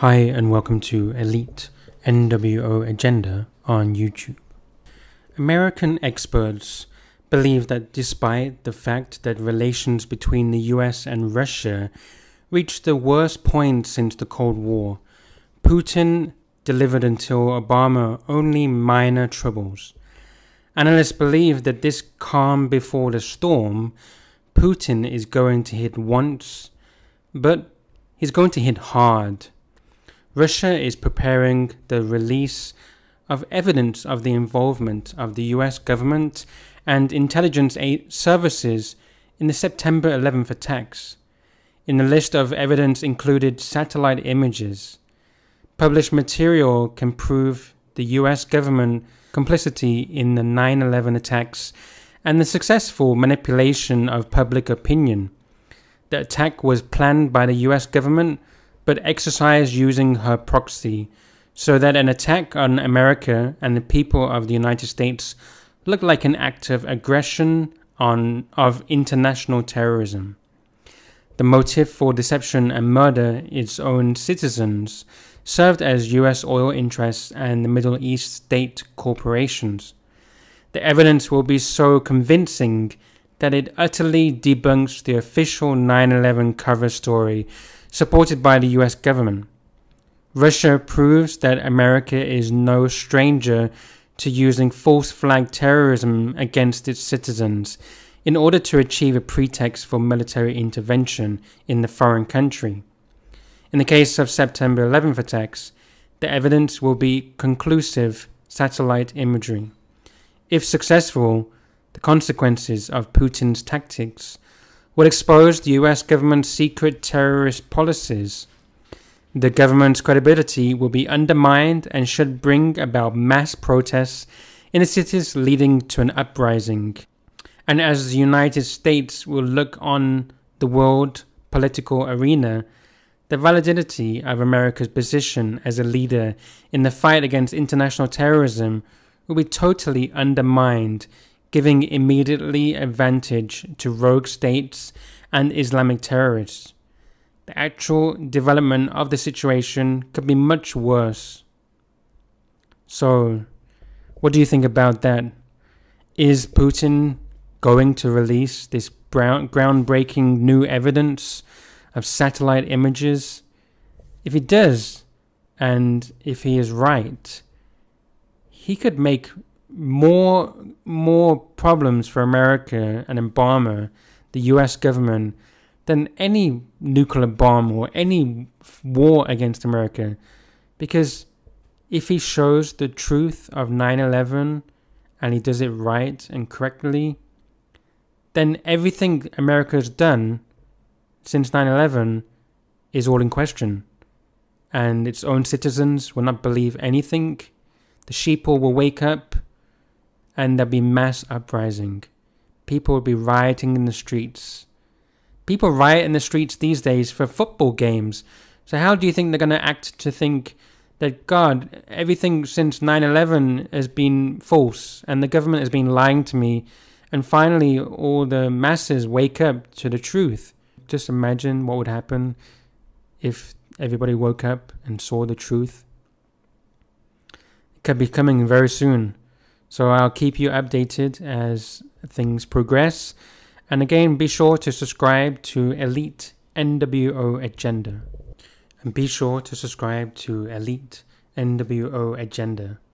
Hi and welcome to Elite NWO Agenda on YouTube. American experts believe that despite the fact that relations between the US and Russia reached the worst point since the Cold War, Putin delivered until Obama only minor troubles. Analysts believe that this calm before the storm, Putin is going to hit once, but he's going to hit hard. Russia is preparing the release of evidence of the involvement of the US government and intelligence services in the September 11th attacks. In the list of evidence included satellite images. Published material can prove the US government complicity in the 9/11 attacks and the successful manipulation of public opinion. The attack was planned by the US government but exercised using her proxy, so that an attack on America and the people of the United States looked like an act of aggression of international terrorism. The motive for deception and murder its own citizens served as US oil interests and the Middle East state corporations. The evidence will be so convincing that it utterly debunks the official 9/11 cover story supported by the US government. Russia proves that America is no stranger to using false flag terrorism against its citizens in order to achieve a pretext for military intervention in the foreign country. In the case of September 11th attacks, the evidence will be conclusive satellite imagery. If successful, the consequences of Putin's tactics will expose the US government's secret terrorist policies. The government's credibility will be undermined and should bring about mass protests in the cities, leading to an uprising. And as the United States will look on the world political arena, the validity of America's position as a leader in the fight against international terrorism will be totally undermined, giving immediately advantage to rogue states and Islamic terrorists. The actual development of the situation could be much worse. So, what do you think about that? Is Putin going to release this groundbreaking new evidence of satellite images? If he does, and if he is right, he could make more problems for America and Obama, the US government, than any nuclear bomb or any war against America. Because if he shows the truth of 9/11 and he does it right and correctly, then everything America's done since 9/11 is all in question. And its own citizens will not believe anything. The sheeple will wake up and there'll be mass uprising. People will be rioting in the streets. People riot in the streets these days for football games. So how do you think they're going to act to think that, God, everything since 9/11 has been false and the government has been lying to me, and finally all the masses wake up to the truth? Just imagine what would happen if everybody woke up and saw the truth. It could be coming very soon. So I'll keep you updated as things progress. And again, be sure to subscribe to Elite NWO Agenda. And be sure to subscribe to Elite NWO Agenda.